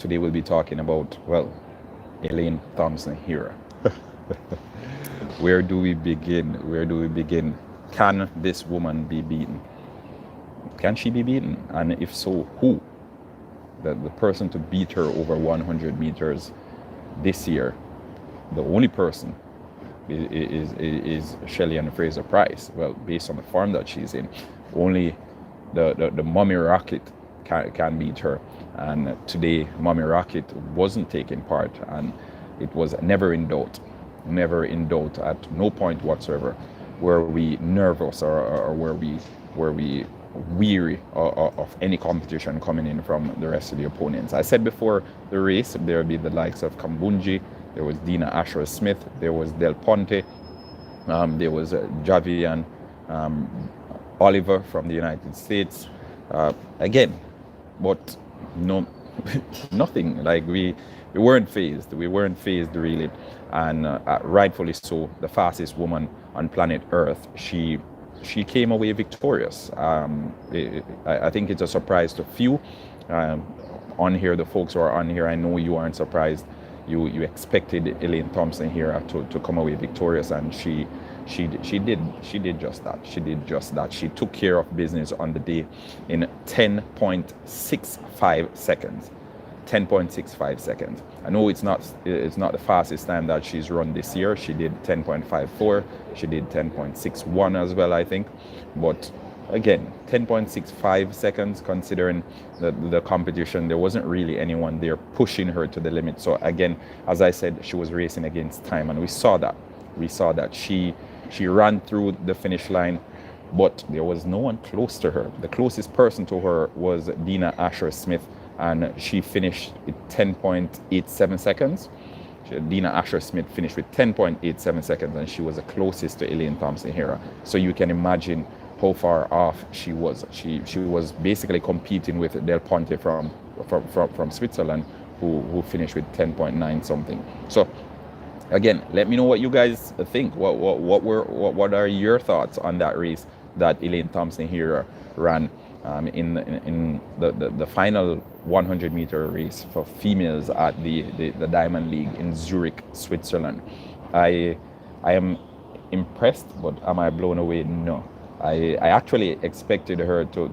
Today we'll be talking about, well, Elaine Thompson-Herah. Where do we begin? Where do we begin? Can this woman be beaten? Can she be beaten? And if so, who? The person to beat her over 100 meters this year, the only person is Shelly-Ann Fraser-Pryce. Well, based on the form that she's in, only the Mommy Rocket can beat her. And today, Mommy Rocket wasn't taking part, and it was never in doubt. Never in doubt. At no point whatsoever were we nervous or were we weary of any competition coming in from the rest of the opponents. I said before the race there would be the likes of Kambunji, there was Dina Asher-Smith, there was Del Ponte, there was Javian Oliver from the United States. Again, but no, nothing. Like we weren't phased. We weren't phased really, and rightfully so. The fastest woman on planet Earth. She came away victorious. I think it's a surprise to few on here. The folks who are on here, I know you aren't surprised. You expected Elaine Thompson-Herah to come away victorious, and she did just that. She did just that. She took care of business on the day in 10.65 seconds. 10.65 seconds. I know it's not the fastest time that she's run this year. She did 10.54. She did 10.61 as well, I think. But again, 10.65 seconds, considering the competition, there wasn't really anyone there pushing her to the limit. So again, as I said, she was racing against time, and we saw that. We saw that she ran through the finish line, but there was no one close to her. The closest person to her was Dina Asher-Smith, and she finished with 10.87 seconds. Dina Asher-Smith finished with 10.87 seconds, and she was the closest to Elaine Thompson-Herah. So you can imagine how far off she was. She was basically competing with Del Ponte from Switzerland, who finished with 10.9 something. So again, let me know what you guys think. What are your thoughts on that race that Elaine Thompson-Herah ran in the final 100-meter race for females at the Diamond League in Zurich, Switzerland? I am impressed, but am I blown away? No. I actually expected her to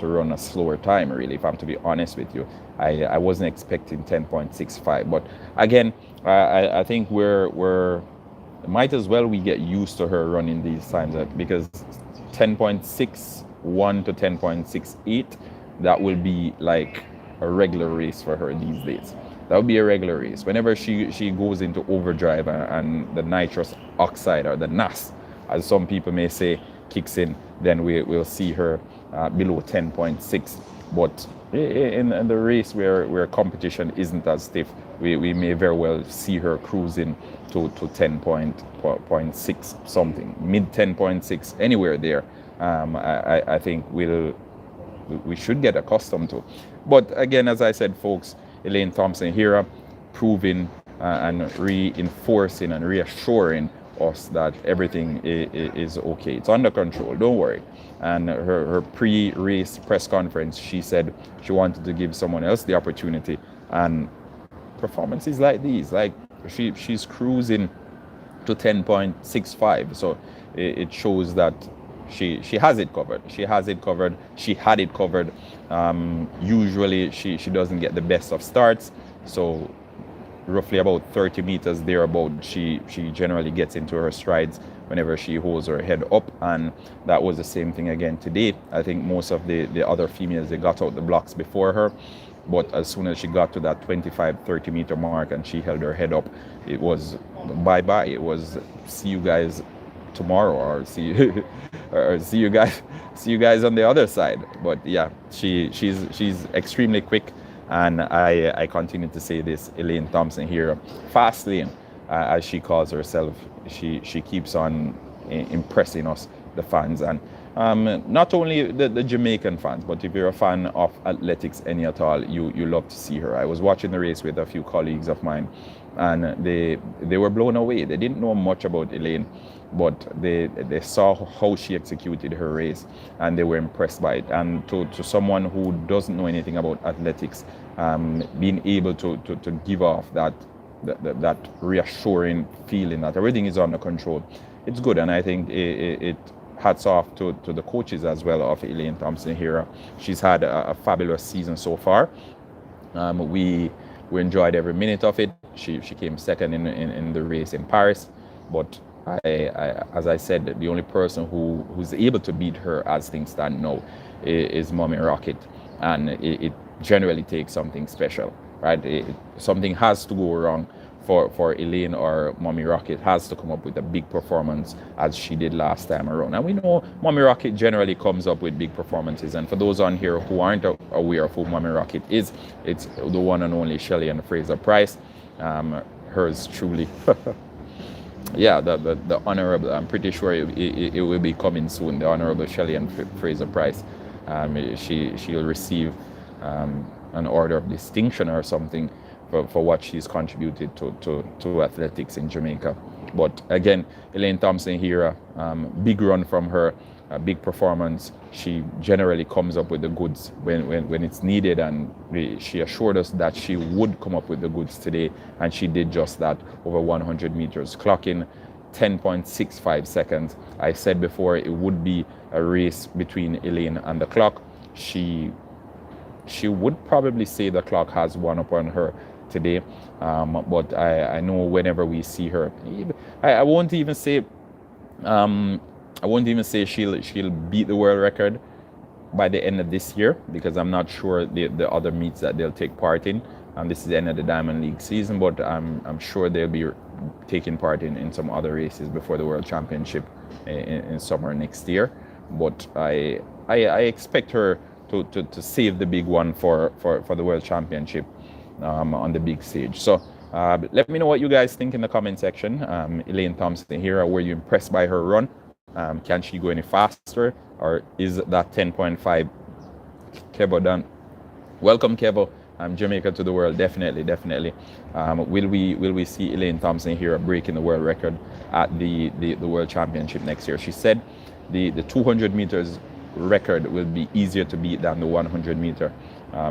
run a slower time, really, if I'm to be honest with you. I wasn't expecting 10.65, but again, I think we're might as well we get used to her running these times, because 10.61 to 10.68, that will be like a regular race for her these days. That would be a regular race. Whenever she goes into overdrive and the nitrous oxide, or the NAS, as some people may say, kicks in, then we'll see her below 10.6. But in the race where competition isn't as stiff, we may very well see her cruising to 10.6 something, mid 10.6, anywhere there. I think we should get accustomed to. But again, as I said, folks, Elaine Thompson-Herah proving and reinforcing and reassuring us that everything is okay. It's under control, don't worry. And her pre-race press conference, she said she wanted to give someone else the opportunity. And performances like these, like she's cruising to 10.65, so it shows that she has it covered. She has it covered. She had it covered. Usually she doesn't get the best of starts, so roughly about 30 meters thereabout, she generally gets into her strides whenever she holds her head up, and that was the same thing again today. I think most of the other females, they got out the blocks before her, but as soon as she got to that 25-30 meter mark and she held her head up, it was bye-bye. It was see you guys tomorrow, or see you guys on the other side. But yeah, she's extremely quick. And I continue to say this, Elaine Thompson-Herah, fast lane, as she calls herself, she keeps on impressing us, the fans. And not only the Jamaican fans, but if you're a fan of athletics any at all, you love to see her. I was watching the race with a few colleagues of mine, and they were blown away. They didn't know much about Elaine, but they saw how she executed her race, and they were impressed by it. And to someone who doesn't know anything about athletics, being able to give off that reassuring feeling that everything is under control, it's good. And I think it hats off to the coaches as well of Elaine Thompson-Herah. She's had a fabulous season so far. We enjoyed every minute of it. She came second in the race in Paris, but as I said, the only person who's able to beat her as things stand now is Mommy Rocket, and it generally takes something special, right? Something has to go wrong for Elaine, or Mommy Rocket has to come up with a big performance as she did last time around. And we know Mommy Rocket generally comes up with big performances. And for those on here who aren't aware of who Mommy Rocket is, it's the one and only Shelly and Fraser Price. Hers truly. Yeah, the honorable, I'm pretty sure it will be coming soon, the honorable Shelly and Fraser Price. She'll receive an order of distinction or something for what she's contributed to athletics in Jamaica. But again, Elaine Thompson-Herah, big run from her, a big performance. She generally comes up with the goods when it's needed, and she assured us that she would come up with the goods today, and she did just that over 100 meters, clocking 10.65 seconds. I said before it would be a race between Elaine and the clock. She would probably say the clock has one upon her today, but I know whenever we see her, I won't even say she'll beat the world record by the end of this year, because I'm not sure the other meets that they'll take part in. This is the end of the Diamond League season, but I'm sure they'll be taking part in some other races before the World Championship in summer next year. But I expect her to save the big one for the World Championship on the big stage. So let me know what you guys think in the comment section. Elaine Thompson-Herah, were you impressed by her run? Can she go any faster, or is that 10.5 Kevo done? Welcome, Kevo, Jamaica to the world. Definitely. Will we see Elaine Thompson-Herah breaking the world record at the World Championship next year? She said the 200 meters record will be easier to beat than the 100 meter.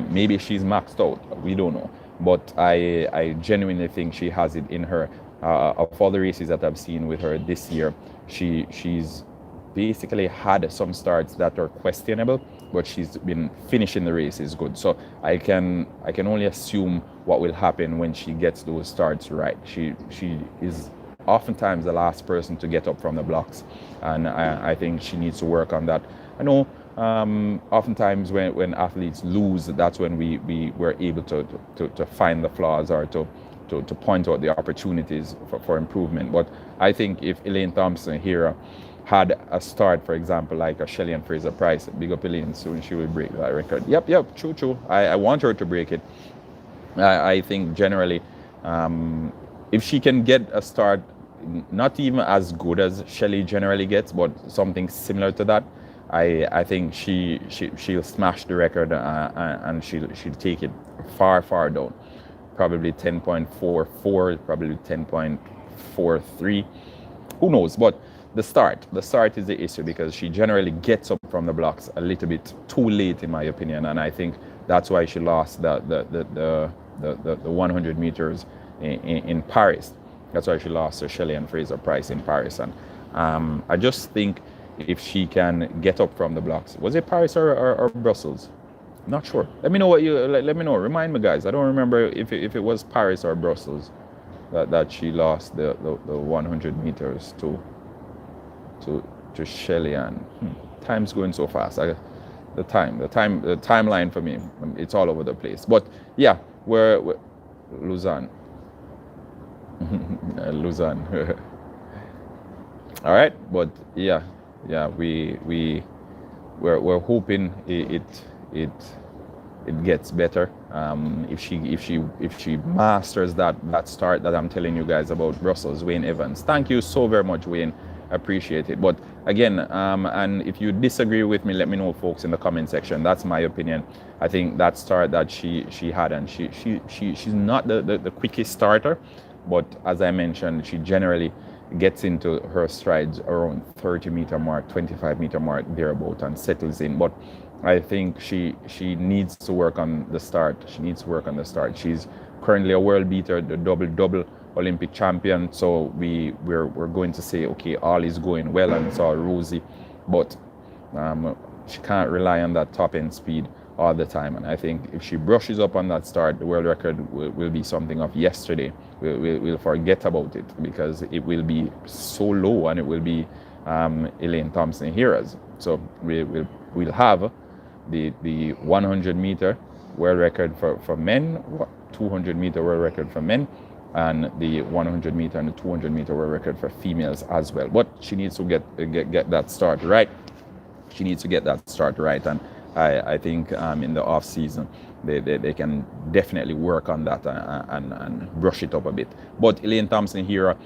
Maybe she's maxed out, we don't know, but I genuinely think she has it in her. Of all the races that I've seen with her this year, she's basically had some starts that are questionable, but she's been finishing the races good. So I can only assume what will happen when she gets those starts right. She is oftentimes the last person to get up from the blocks, and I think she needs to work on that. I know oftentimes when athletes lose, that's when we were able to find the flaws, or to point out the opportunities for improvement. But I think if Elaine Thompson-Herah had a start, for example, like a Shelly and Fraser Price, big up Elaine, soon she will break that record. Yep, true. I want her to break it. I think generally, if she can get a start, not even as good as Shelly generally gets, but something similar to that, I think she'll smash the record, and she'll take it far down. Probably 10.44, probably 10.43. Who knows? But the start is the issue, because she generally gets up from the blocks a little bit too late, in my opinion, and I think that's why she lost the 100 meters in Paris. That's why she lost to Shelly and Fraser Price in Paris. And I just think if she can get up from the blocks, was it Paris or Brussels? Not sure. Let me know let me know. Remind me, guys. I don't remember if it was Paris or Brussels that she lost the 100 meters to Shelly. And time's going so fast. The timeline for me, it's all over the place. But yeah, we're Lausanne. Lausanne. All right, but yeah, we're hoping it gets better. If she masters that start that I'm telling you guys about, Brussels. Wayne Evans, thank you so very much, Wayne. appreciate it. But again, and if you disagree with me, let me know, folks, in the comment section. That's my opinion. I think that start that she had, and she's not the quickest starter, but as I mentioned, she generally gets into her strides around 30-meter mark, 25-meter mark, thereabout, and settles in. But I think she needs to work on the start. She needs to work on the start. She's currently a world beater, the double Olympic champion. So we're going to say, okay, all is going well and it's all rosy, but she can't rely on that top end speed all the time. And I think if she brushes up on that start, the world record will be something of yesterday. We'll forget about it because it will be so low, and it will be Elaine Thompson-Herah's. So we'll have the 100-meter world record for men, 200-meter world record for men, and the 100-meter and the 200-meter world record for females as well. But she needs to get that start right. She needs to get that start right, and I think in the off season they can definitely work on that and brush it up a bit. But Elaine Thompson-Herah,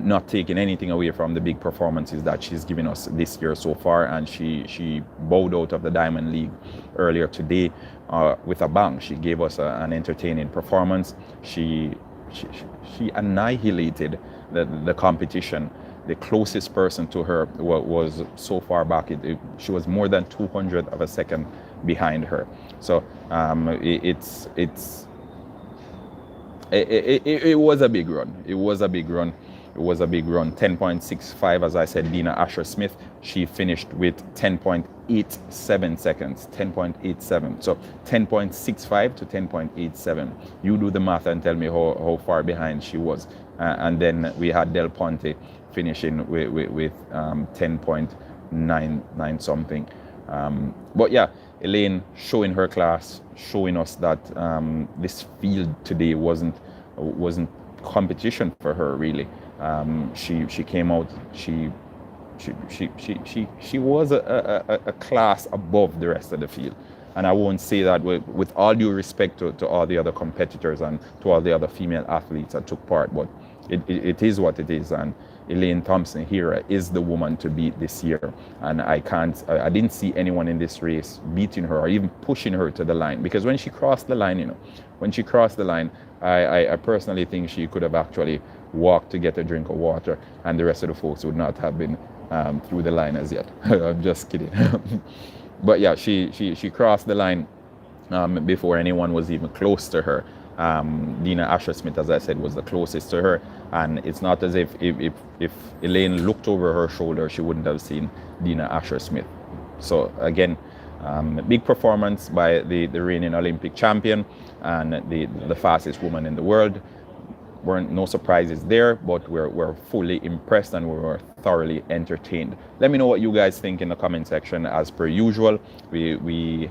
not taking anything away from the big performances that she's given us this year so far, and she bowed out of the Diamond League earlier today with a bang. She gave us an entertaining performance. She annihilated the competition. The closest person to her was so far back, she was more than 200 of a second behind her. So it was a big run. It was a big run. 10.65, as I said, Dina Asher-Smith, she finished with 10.87 seconds, 10.87. So 10.65 to 10.87. You do the math and tell me how far behind she was. And then we had Del Ponte finishing with 10.99 something. But yeah, Elaine showing her class, showing us that this field today wasn't competition for her really. She came out. She was a class above the rest of the field, and I won't say that with all due respect to all the other competitors and to all the other female athletes that took part, but it is what it is, and Elaine Thompson-Herah is the woman to beat this year, and I didn't see anyone in this race beating her or even pushing her to the line, because when she crossed the line, I personally think she could have actually walked to get a drink of water, and the rest of the folks would not have been through the line as yet. I'm just kidding. But yeah, she crossed the line before anyone was even close to her. Dina Asher-Smith, as I said, was the closest to her, and it's not as if Elaine looked over her shoulder, she wouldn't have seen Dina Asher-Smith. So again, big performance by the reigning Olympic champion and the fastest woman in the world. No surprises there, but we're fully impressed and we're thoroughly entertained. Let me know what you guys think in the comment section. As per usual, we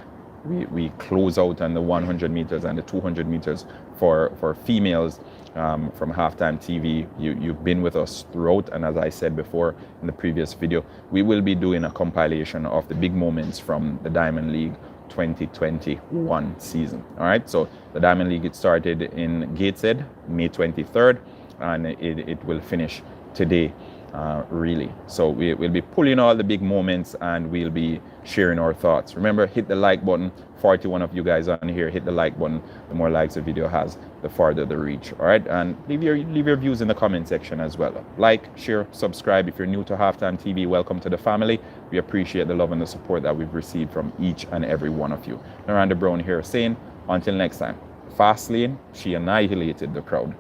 close out on the 100 meters and the 200 meters for females from Halftime TV. You've been with us throughout, and as I said before in the previous video, we will be doing a compilation of the big moments from the Diamond League 2021 season. All right, so the Diamond League, it started in Gateshead May 23rd, and it will finish today, really. So we'll be pulling all the big moments and we'll be sharing our thoughts. Remember, hit the like button. 41 of you guys on here, hit the like button. The more likes the video has, the farther the reach. All right, and leave your views in the comment section as well. Like, share, subscribe. If you're new to Halftime TV, welcome to the family. We appreciate the love and the support that we've received from each and every one of you. Miranda Brown here saying, until next time, Fastlane, she annihilated the crowd.